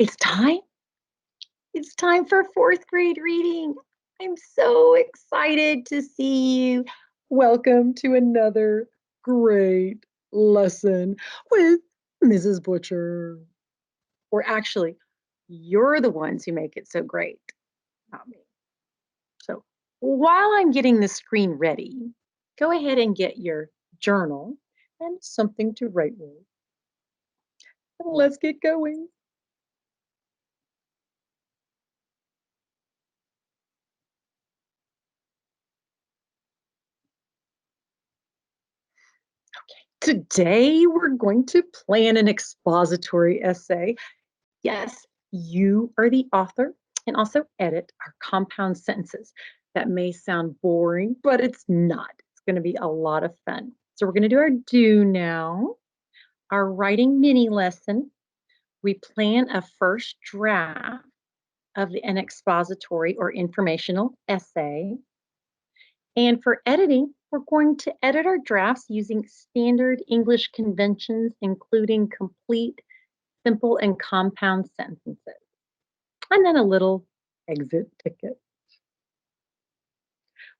It's time. It's time for fourth grade reading. I'm so excited to see you. Welcome to another great lesson with Mrs. Butcher. Or actually, you're the ones who make it so great, not me. So while I'm getting the screen ready, go ahead and get your journal and something to write with. Let's get going. Today, we're going to plan an expository essay. Yes, you are the author, and also edit our compound sentences. That may sound boring, but it's not. It's going to be a lot of fun. So we're going to do our do now, our writing mini lesson. We plan a first draft of an expository or informational essay. And for editing, we're going to edit our drafts using standard English conventions, including complete, simple, and compound sentences. And then a little exit ticket.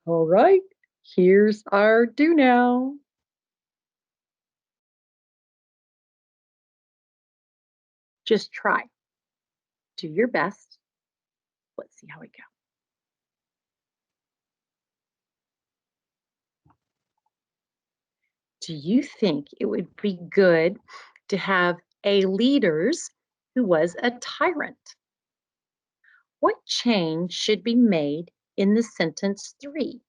All right, here's our do now. Just try. Do your best. Let's see how we go. Do you think it would be good to have a leaders who was a tyrant? What change should be made in the sentence 3?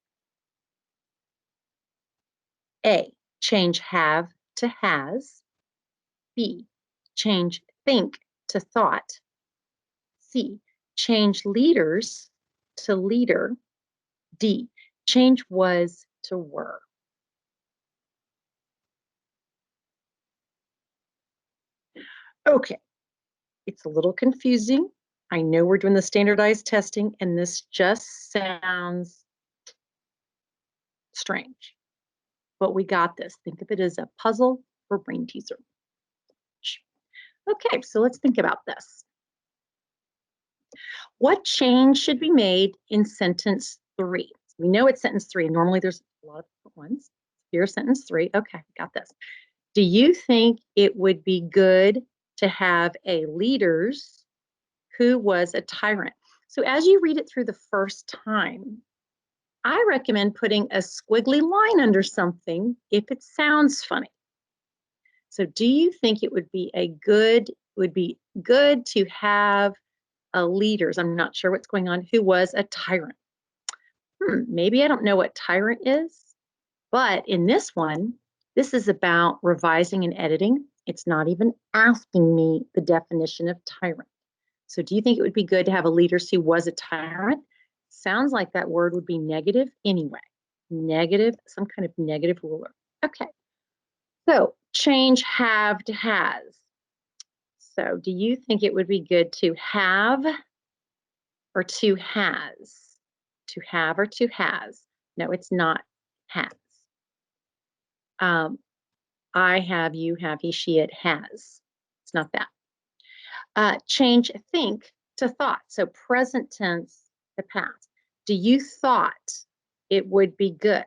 A, change have to has. B, change think to thought. C, change leaders to leader. D, change was to were. Okay, it's a little confusing. I know we're doing the standardized testing, and this just sounds strange, but we got this. Think of it as a puzzle or brain teaser. Okay, so let's think about this. What change should be made in sentence 3? We know it's sentence 3. Normally there's a lot of different ones. Here's sentence 3. Okay, got this. Do you think it would be good to have a leaders who was a tyrant? So as you read it through the first time, I recommend putting a squiggly line under something if it sounds funny. So do you think it would be good to have a leaders, I'm not sure what's going on, who was a tyrant? Maybe I don't know what tyrant is, but in this one, this is about revising and editing. It's not even asking me the definition of tyrant. So do you think it would be good to have a leader who was a tyrant? Sounds like that word would be negative anyway. Negative, some kind of negative ruler. Okay. So change have to has. So do you think it would be good to have or to has? To have or to has? No, it's not has. I have, you have, he, she, it has. It's not that. Change think to thought. So present tense to past. Do you thought it would be good?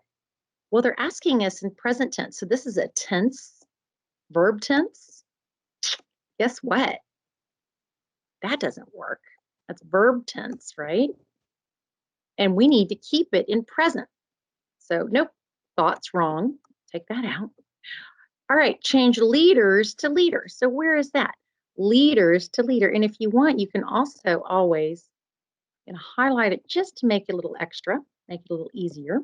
Well, they're asking us in present tense. So this is a tense, verb tense. Guess what? That doesn't work. That's verb tense, right? And we need to keep it in present. So nope, thought's wrong. Take that out. All right, change leaders to leader. So where is that? Leaders to leader. And if you want, you can also always highlight it just to make it a little extra, make it a little easier.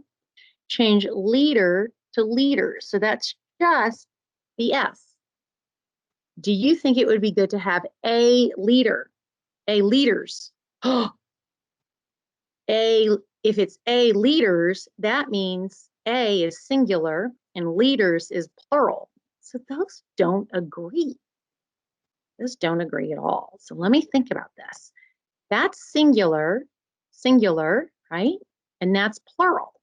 Change leader to leaders. So that's just the S. Do you think it would be good to have a leader, a leaders? If it's a leaders, that means a is singular and leaders is plural. So those don't agree. Those don't agree at all. So let me think about this. That's singular, right? And that's plural.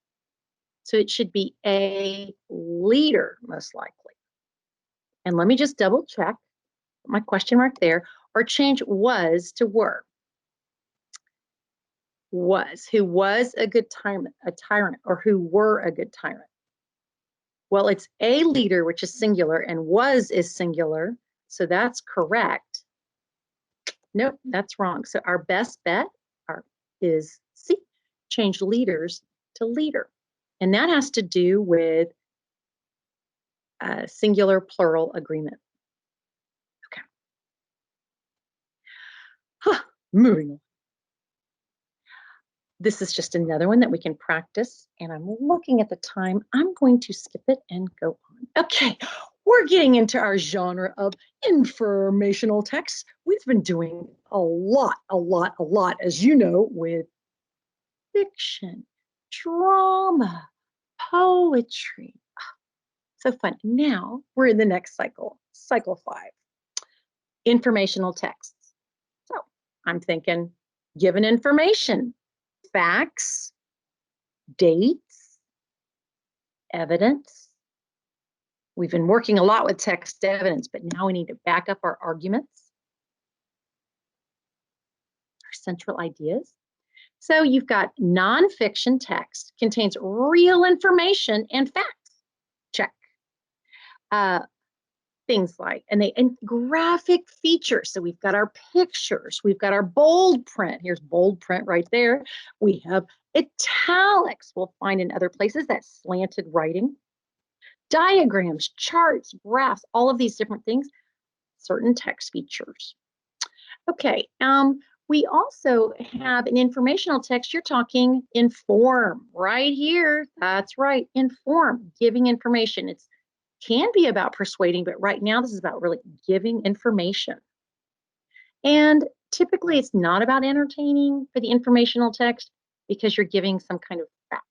So it should be a leader, most likely. And let me just double check my question mark there. or change was to were. Was, who was a good tyrant, or who were a good tyrant. Well, it's a leader, which is singular, and was is singular, so that's correct. Nope, that's wrong. So our best bet is C, change leaders to leader. And that has to do with singular plural agreement. Okay. Moving on. This is just another one that we can practice, and I'm looking at the time. I'm going to skip it and go on. Okay, we're getting into our genre of informational text. We've been doing a lot, as you know, with fiction, drama, poetry. So fun. Now we're in the next cycle, cycle 5, informational texts. So I'm thinking, given information, facts, dates, evidence. We've been working a lot with text evidence, but now we need to back up our arguments, our central ideas. So you've got nonfiction text contains real information and facts. Check. Things like, and graphic features. So we've got our pictures, we've got our bold print. Here's bold print right there. We have italics. We'll find in other places that slanted writing. Diagrams, charts, graphs, all of these different things, certain text features. Okay, we also have an informational text. You're talking inform right here. That's right, inform, giving information. It can be about persuading, but right now this is about really giving information. And typically it's not about entertaining for the informational text because you're giving some kind of fact.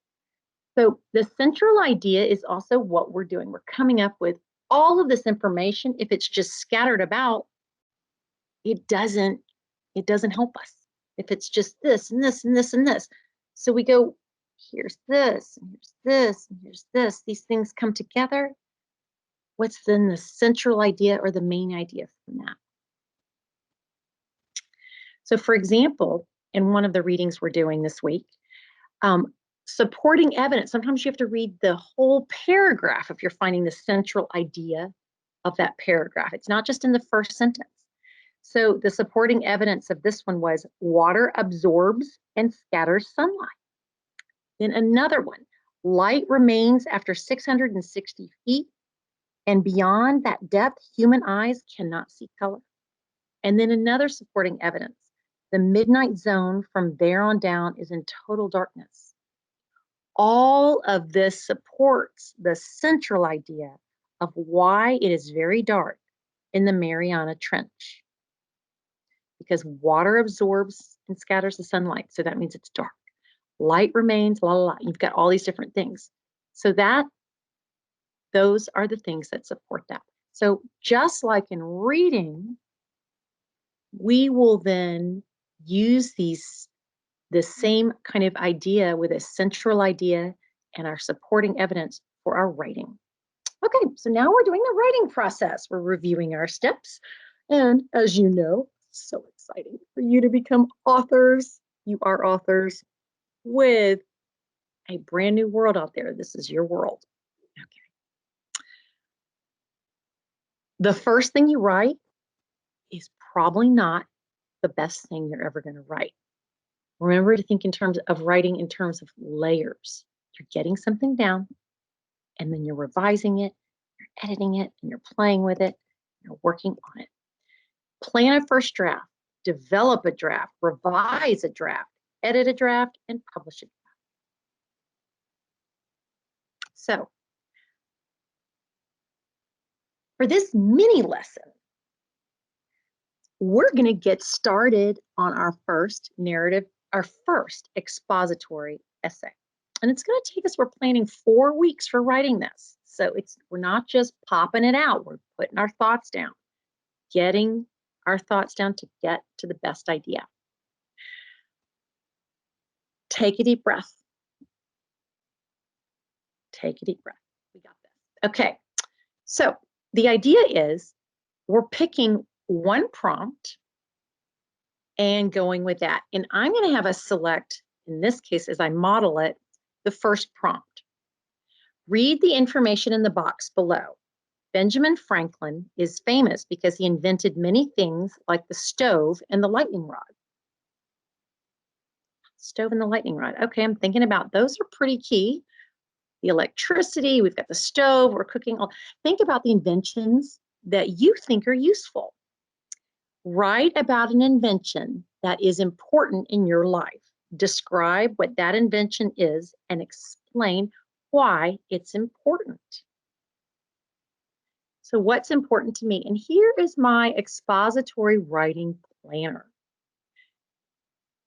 So the central idea is also what we're doing. We're coming up with all of this information. If it's just scattered about, it doesn't help us. If it's just this and this and this and this. So we go, here's this, and here's this, and here's this. These things come together. What's then the central idea or the main idea from that? So for example, in one of the readings we're doing this week, supporting evidence, sometimes you have to read the whole paragraph if you're finding the central idea of that paragraph. It's not just in the first sentence. So the supporting evidence of this one was water absorbs and scatters sunlight. Then another one, light remains after 660 feet, and beyond that depth, human eyes cannot see color. And then another supporting evidence, the midnight zone from there on down is in total darkness. All of this supports the central idea of why it is very dark in the Mariana Trench. Because water absorbs and scatters the sunlight, so that means it's dark. Light remains, la la la. You've got all these different things. So those are the things that support that. So just like in reading, we will then use the same kind of idea with a central idea and our supporting evidence for our writing. Okay, so now we're doing the writing process. We're reviewing our steps. And as you know, so exciting for you to become authors. You are authors with a brand new world out there. This is your world. Okay. The first thing you write is probably not the best thing you're ever going to write. Remember to think in terms of writing in terms of layers. You're getting something down, and then you're revising it, you're editing it, and you're playing with it, you're working on it. Plan a first draft, develop a draft, revise a draft, edit a draft, and publish a draft. So, for this mini lesson, we're going to get started on our first narrative, our first expository essay. And it's going to take us, we're planning 4 weeks for writing this. So we're not just popping it out, we're putting our thoughts down, getting our thoughts down to get to the best idea. Take a deep breath. Take a deep breath. We got this. Okay, so the idea is we're picking one prompt and going with that. And I'm going to have us select, in this case, as I model it, the first prompt. Read the information in the box below. Benjamin Franklin is famous because he invented many things like the stove and the lightning rod. Stove and the lightning rod. Okay, I'm thinking about those are pretty key. The electricity, we've got the stove, we're cooking. Think about the inventions that you think are useful. Write about an invention that is important in your life. Describe what that invention is and explain why it's important. So what's important to me? And here is my expository writing planner.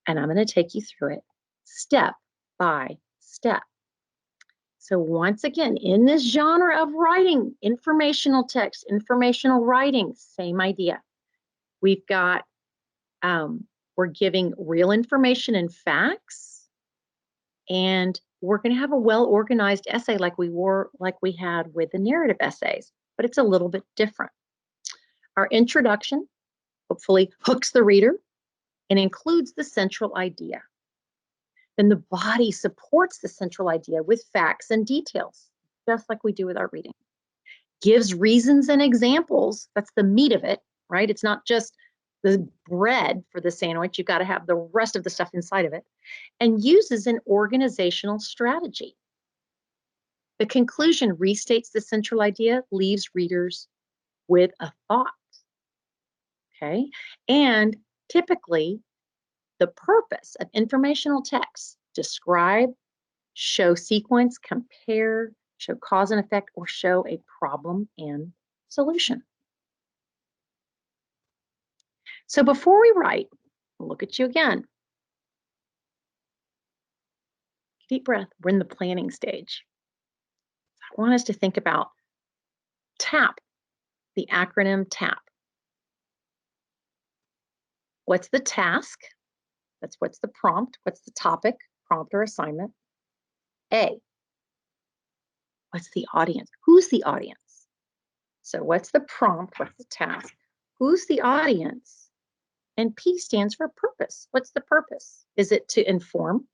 And I'm going to take you through it step by step. So once again, in this genre of writing, informational text, informational writing, same idea. We've got, we're giving real information and facts, and we're going to have a well-organized essay like we had with the narrative essays, but it's a little bit different. Our introduction hopefully hooks the reader and includes the central idea. Then the body supports the central idea with facts and details, just like we do with our reading. Gives reasons and examples. That's the meat of it, right? It's not just the bread for the sandwich. You've got to have the rest of the stuff inside of it. And uses an organizational strategy. The conclusion restates the central idea, leaves readers with a thought. Okay? And typically, the purpose of informational text: describe, show sequence, compare, show cause and effect, or show a problem and solution. So before we write, look at you again. Deep breath. We're in the planning stage. I want us to think about TAP, the acronym TAP. What's the task? What's the prompt? What's the topic, prompt, or assignment? A, what's the audience? Who's the audience? So what's the prompt? What's the task? Who's the audience? And P stands for purpose. What's the purpose? Is it to inform,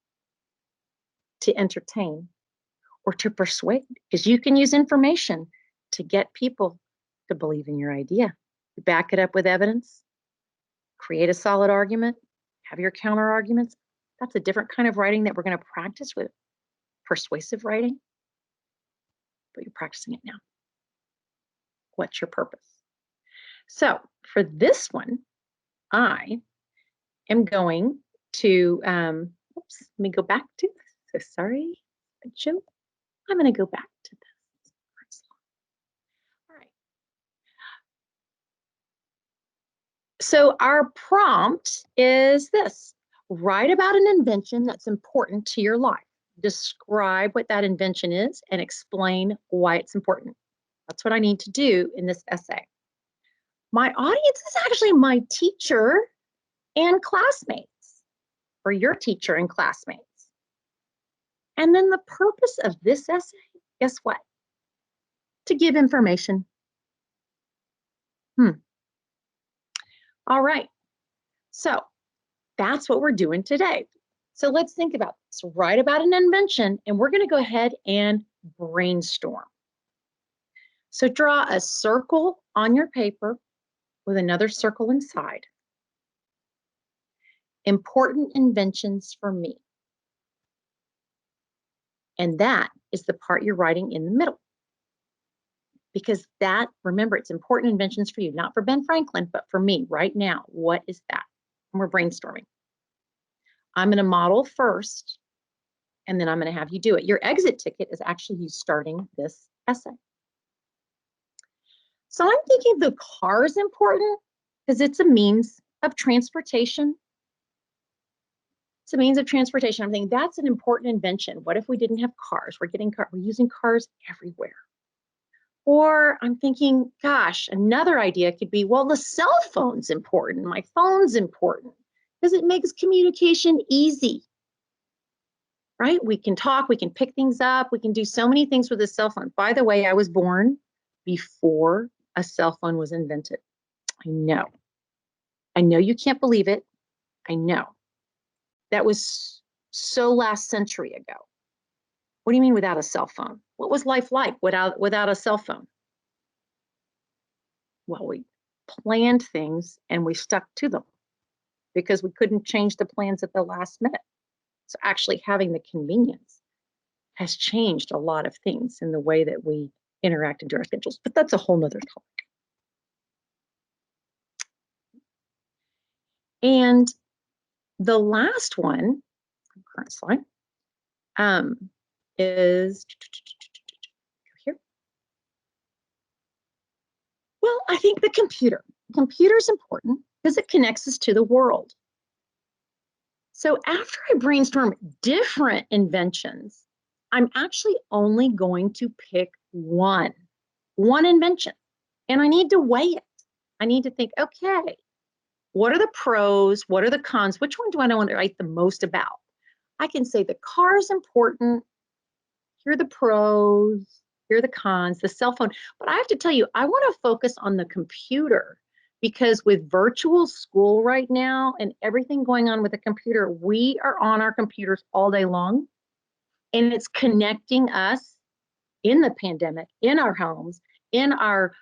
to entertain, or to persuade? Because you can use information to get people to believe in your idea. You back it up with evidence, create a solid argument, have your counter arguments. That's a different kind of writing that we're going to practice with persuasive writing, but you're practicing it now. What's your purpose? So for this one, I am going to, oops, let me go back to this. So sorry, Joe. I'm going to go back to this. All right. So our prompt is this: write about an invention that's important to your life. Describe what that invention is and explain why it's important. That's what I need to do in this essay. My audience is actually my teacher and classmates, or your teacher and classmates. And then the purpose of this essay, guess what? To give information. All right. So that's what we're doing today. So let's think about this. Write about an invention, and we're going to go ahead and brainstorm. So draw a circle on your paper with another circle inside. Important inventions for me. And that is the part you're writing in the middle. Because that, remember, it's important inventions for you, not for Ben Franklin, but for me right now. What is that? And we're brainstorming. I'm going to model first, and then I'm going to have you do it. Your exit ticket is actually you starting this essay. So I'm thinking the car is important because it's a means of transportation. It's a means of transportation. I'm thinking that's an important invention. What if we didn't have cars? We're using cars everywhere. Or I'm thinking, gosh, another idea could be, well, the cell phone's important. My phone's important because it makes communication easy, right? We can talk, we can pick things up, we can do so many things with a cell phone. By the way, I was born before a cell phone was invented. I know you can't believe it, I know. That was so last century ago. What do you mean without a cell phone? What was life like without a cell phone? Well, we planned things and we stuck to them because we couldn't change the plans at the last minute. So actually having the convenience has changed a lot of things in the way that we interact into our schedules, but that's a whole nother topic. And the last one, current slide, is here. Well, I think the computer. Computer is important because it connects us to the world. So after I brainstorm different inventions, I'm actually only going to pick one invention. And I need to weigh it. I need to think, okay, what are the pros? What are the cons? Which one do I want to write the most about? I can say the car is important. Here are the pros. Here are the cons, the cell phone. But I have to tell you, I want to focus on the computer because with virtual school right now and everything going on with the computer, we are on our computers all day long. And it's connecting us in the pandemic, in our homes, in our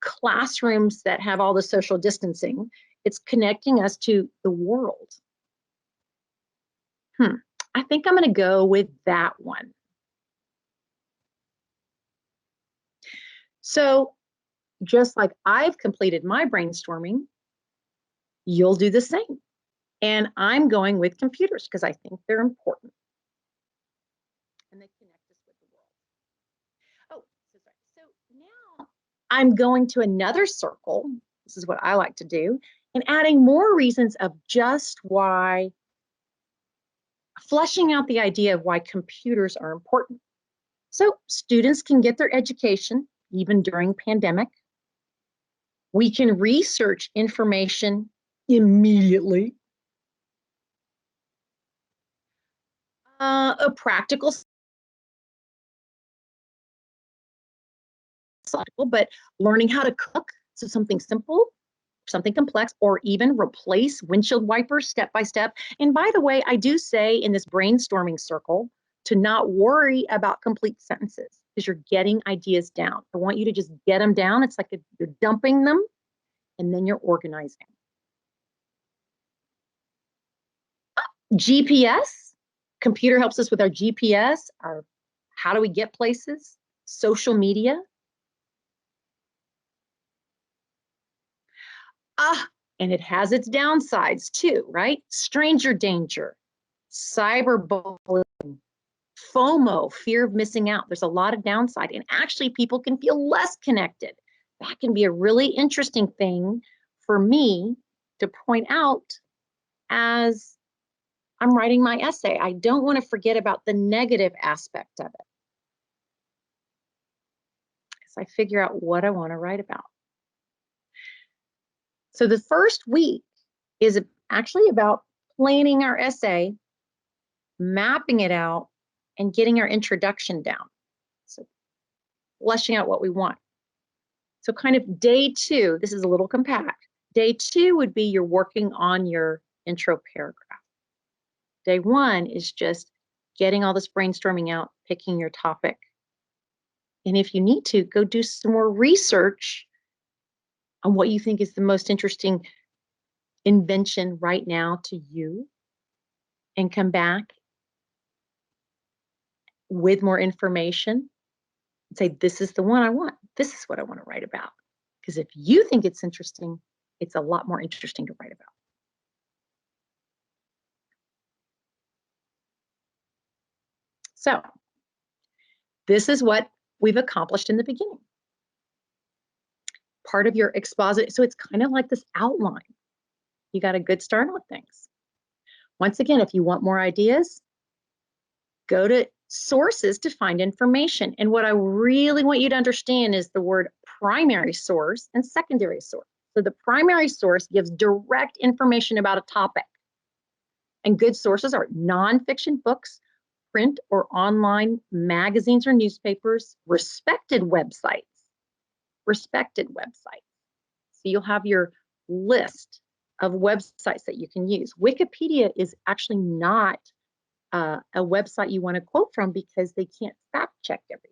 classrooms that have all the social distancing. It's connecting us to the world. I think I'm going to go with that one. So just like I've completed my brainstorming, you'll do the same. And I'm going with computers because I think they're important. And they connect us with the world. Oh, so sorry. So now I'm going to another circle. This is what I like to do. And adding more reasons of just why, fleshing out the idea of why computers are important. So students can get their education even during pandemic. We can research information immediately. A practical, but learning how to cook, so something simple, something complex, or even replace windshield wipers step by step. And by the way, I do say in this brainstorming circle to not worry about complete sentences because you're getting ideas down. I want you to just get them down. It's like you're dumping them and then you're organizing. GPS, computer helps us with our GPS, our how do we get places, social media. And it has its downsides too, right? Stranger danger, cyberbullying, FOMO, fear of missing out. There's a lot of downside, and actually people can feel less connected. That can be a really interesting thing for me to point out as I'm writing my essay. I don't want to forget about the negative aspect of it as I figure out what I want to write about. So the first week is actually about planning our essay, mapping it out, and getting our introduction down. So fleshing out what we want. So kind of day 2, this is a little compact. Day 2 would be you're working on your intro paragraph. Day 1 is just getting all this brainstorming out, picking your topic. And if you need to, go do some more research on what you think is the most interesting invention right now to you and come back with more information and say, this is the one I want. This is what I want to write about. Because if you think it's interesting, it's a lot more interesting to write about. So this is what we've accomplished in the beginning. Part of your expository, so it's kind of like this outline. You got a good start on things. Once again, if you want more ideas, go to sources to find information. And what I really want you to understand is the word primary source and secondary source. So the primary source gives direct information about a topic. And good sources are nonfiction books, print or online magazines or newspapers, respected websites. So you'll have your list of websites that you can use. Wikipedia is actually not a website you want to quote from because they can't fact check everything.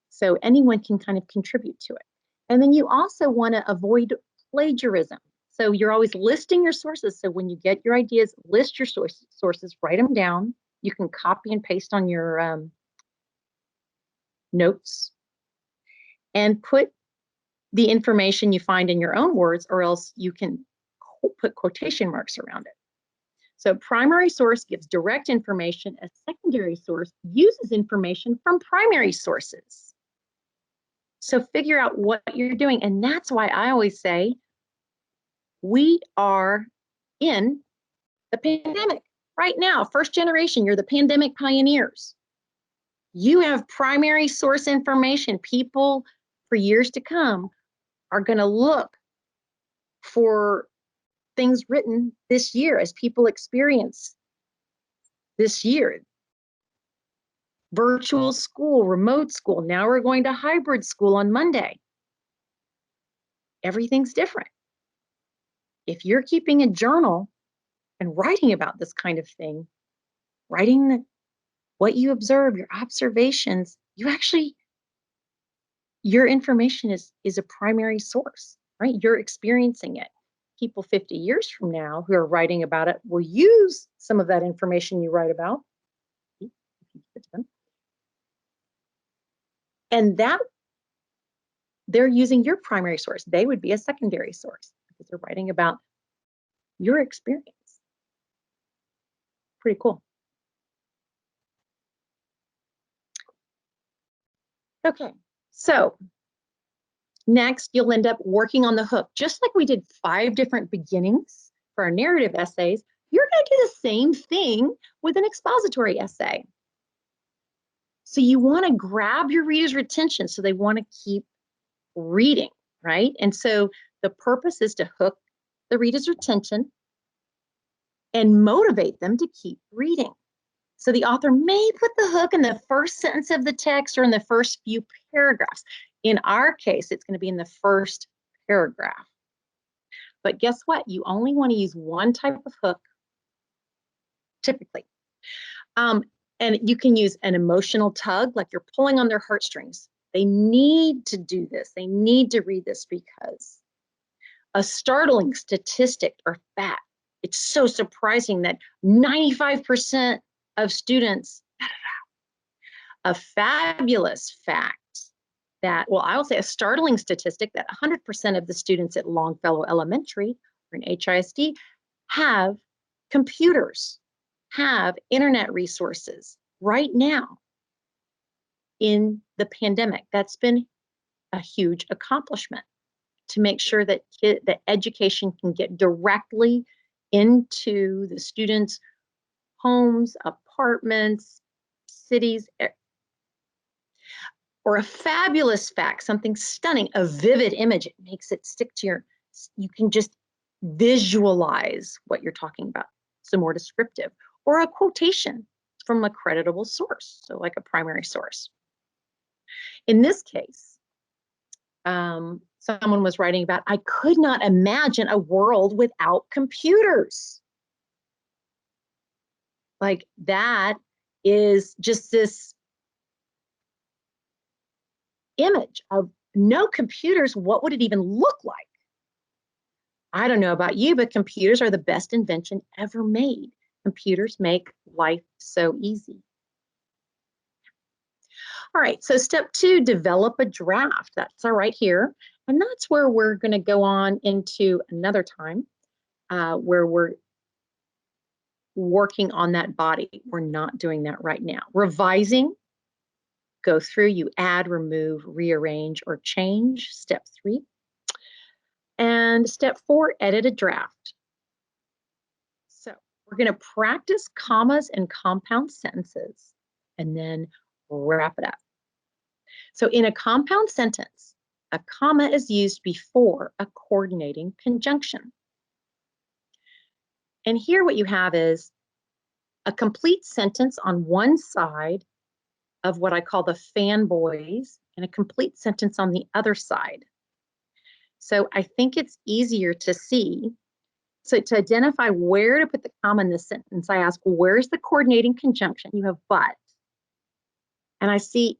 So anyone can kind of contribute to it. And then you also want to avoid plagiarism. So you're always listing your sources. So when you get your ideas, list your sources, write them down. You can copy and paste on your notes and put the information you find in your own words, or else you can put quotation marks around it. So primary source gives direct information. A secondary source uses information from primary sources. So figure out what you're doing. And that's why I always say we are in the pandemic right now. First generation, you're the pandemic pioneers. You have primary source information. People for years to come are going to look for things written this year as people experience this year. Virtual school, remote school. Now we're going to hybrid school on Monday. Everything's different. If you're keeping a journal and writing about this kind of thing, writing what you observe, your observations, your information is a primary source, right? You're experiencing it. People 50 years from now who are writing about it will use some of that information you write about. And that they're using your primary source. They would be a secondary source because they're writing about your experience. Pretty cool. Okay, so next you'll end up working on the hook. Just like we did 5 different beginnings for our narrative essays, you're going to do the same thing with an expository essay. So you want to grab your reader's attention so they want to keep reading, right? And so the purpose is to hook the reader's attention and motivate them to keep reading. So the author may put the hook in the first sentence of the text or in the first few paragraphs. In our case, it's going to be in the first paragraph. But guess what? You only want to use one type of hook, typically. And you can use an emotional tug, like you're pulling on their heartstrings. They need to do this. They need to read this because a startling statistic or fact. It's so surprising that 95% of students, a fabulous fact that, well, I'll say a startling statistic that 100% of the students at Longfellow Elementary or in HISD have computers, have internet resources right now in the pandemic. That's been a huge accomplishment to make sure that that education can get directly into the students' homes, apartments, cities. Or a fabulous fact, something stunning, a vivid image. It makes it stick to you can just visualize what you're talking about. So more descriptive. Or a quotation from a creditable source, so like a primary source. In this case, someone was writing about, I could not imagine a world without computers. Like that is just this image of no computers. What would it even look like? I don't know about you, but computers are the best invention ever made. Computers make life so easy. All right, so step 2, develop a draft. That's all right here. And that's where we're going to go on into another time where we're working on that body. We're not doing that right now. Revising, go through, you add, remove, rearrange, or change. Step 3. And step 4, edit a draft. So we're going to practice commas and compound sentences and then wrap it up. So in a compound sentence, a comma is used before a coordinating conjunction. And here what you have is a complete sentence on one side of what I call the fanboys and a complete sentence on the other side. So I think it's easier to see So to identify where to put the comma in this sentence, I ask, where's the coordinating conjunction? You have but. And I see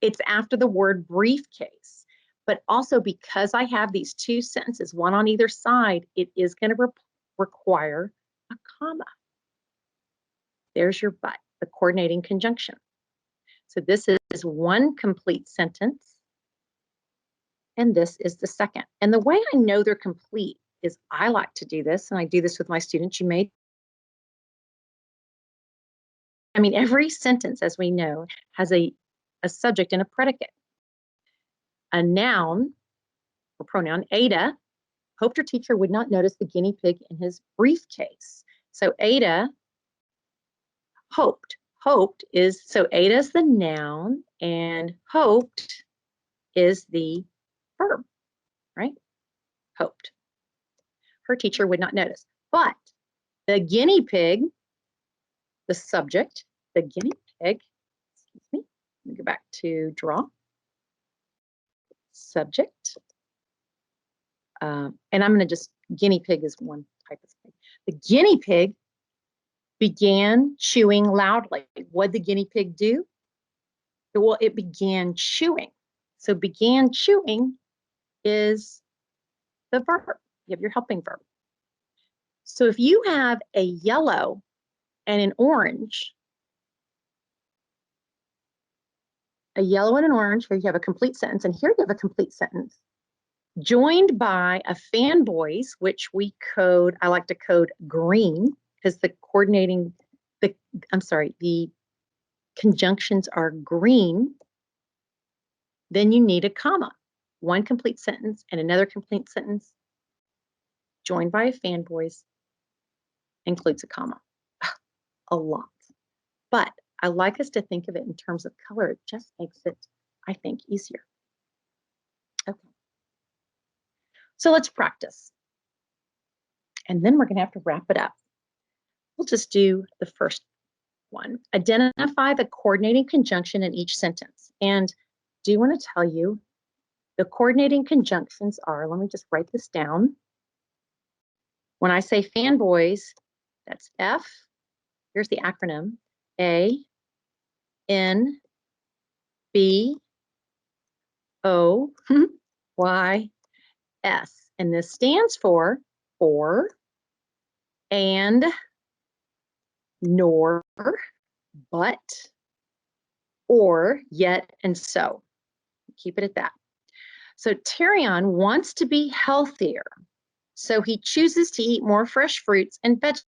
it's after the word briefcase. But also because I have these two sentences, one on either side, it is going to require a comma. There's your but, the coordinating conjunction. So this is one complete sentence. And this is the second. And the way I know they're complete is I like to do this, and I do this with my students. Every sentence, as we know, has a subject and a predicate. A noun or pronoun, Ada, hoped her teacher would not notice the guinea pig in his briefcase. So Ada hoped. Hoped is, so Ada is the noun and hoped is the verb, right? Hoped. Her teacher would not notice. But the guinea pig, the subject, the guinea pig, excuse me, let me go back to draw. Subject. And I'm going to just, guinea pig is one type of pig. The guinea pig began chewing loudly. What did the guinea pig do? Well, it began chewing. So began chewing is the verb. You have your helping verb. So if you have a yellow and an orange, where you have a complete sentence, and here you have a complete sentence, joined by a fan voice, which we code, I like to code green, because the conjunctions are green, then you need a comma. One complete sentence and another complete sentence joined by a fan voice includes a comma. A lot. But I like us to think of it in terms of color. It just makes it, I think, easier. Okay. So let's practice. And then we're going to have to wrap it up. We'll just do the first one. Identify the coordinating conjunction in each sentence. And do you want to tell you the coordinating conjunctions are, let me just write this down. When I say fanboys, that's F, here's the acronym, A, N, B, O, Y, S. And this stands for and, nor, but, or, yet, and so. Keep it at that. So Terrion wants to be healthier. So he chooses to eat more fresh fruits and vegetables.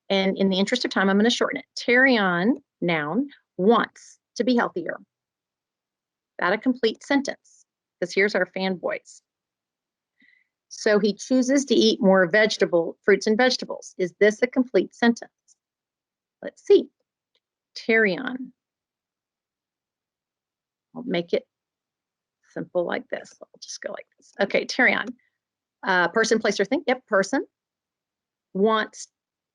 And in the interest of time, I'm going to shorten it. Terrion, noun, wants to be healthier. That a complete sentence, because here's our fanboys. So he chooses to eat more fruits and vegetables. Is this a complete sentence? Let's see. Terrion. I'll make it simple like this. I'll just go like this. Okay, Terrion. Person, place, or thing. Yep, person. Wants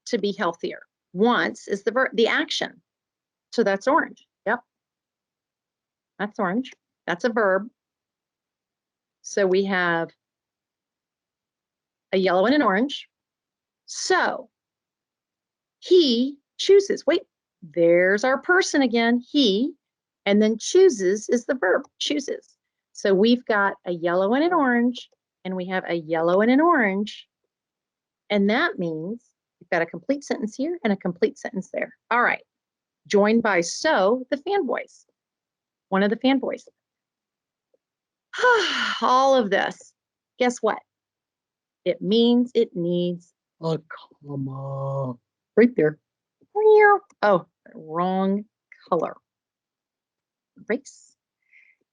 to be healthier. Wants is the verb, the action. So that's orange. Yep. That's orange. That's a verb. So we have a yellow and an orange. So he chooses. Wait, there's our person again. He, and then chooses is the verb, chooses. So we've got a yellow and an orange, and we have a yellow and an orange. And that means we've got a complete sentence here and a complete sentence there. All right. Joined by so, the fan voice. One of the fan voices. All of this. Guess what? It means it needs a comma. Right there. Oh, wrong color. Erase.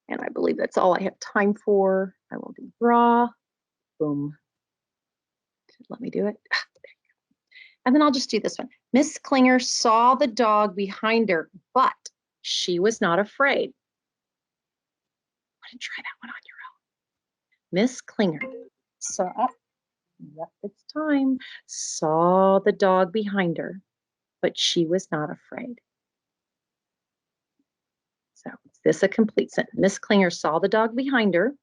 And I believe that's all I have time for. I will do draw. Boom. Let me do it. And then I'll just do this one. Miss Klinger saw the dog behind her, but she was not afraid. Want to try that one on your own. Miss Klinger saw, yep, it's time, saw the dog behind her, but she was not afraid. So is this a complete sentence? Miss Klinger saw the dog behind her,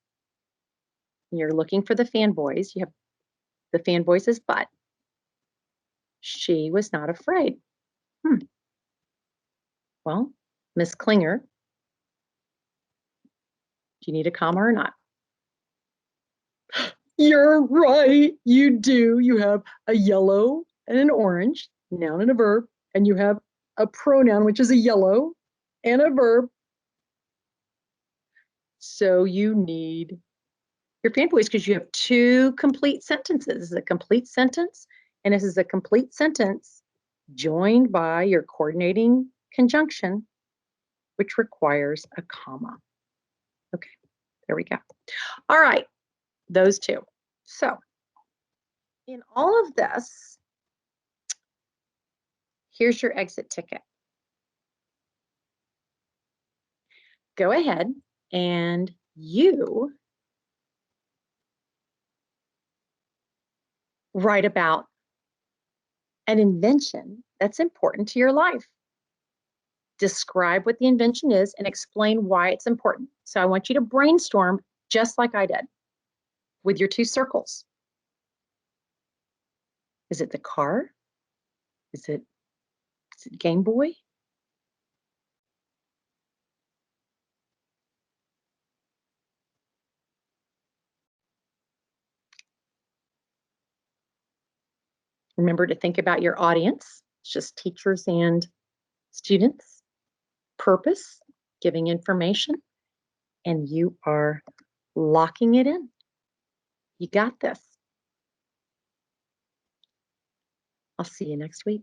You're looking for the fanboys. You have the fanboys' butt. She was not afraid. Well, Miss Klinger, do you need a comma or not? You're right, you do. You have a yellow and an orange, noun and a verb, and you have a pronoun, which is a yellow, and a verb. So you need your fanboys because you have two complete sentences. This is a complete sentence, and this is a complete sentence joined by your coordinating conjunction, which requires a comma. Okay, there we go. All right, those two. So in all of this, here's your exit ticket. Go ahead and you write about an invention that's important to your life. Describe what the invention is and explain why it's important. So I want you to brainstorm just like I did with your two circles. Is it the car? Is it Game Boy? Remember to think about your audience. It's just teachers and students. Purpose, giving information, and you are locking it in. You got this. I'll see you next week.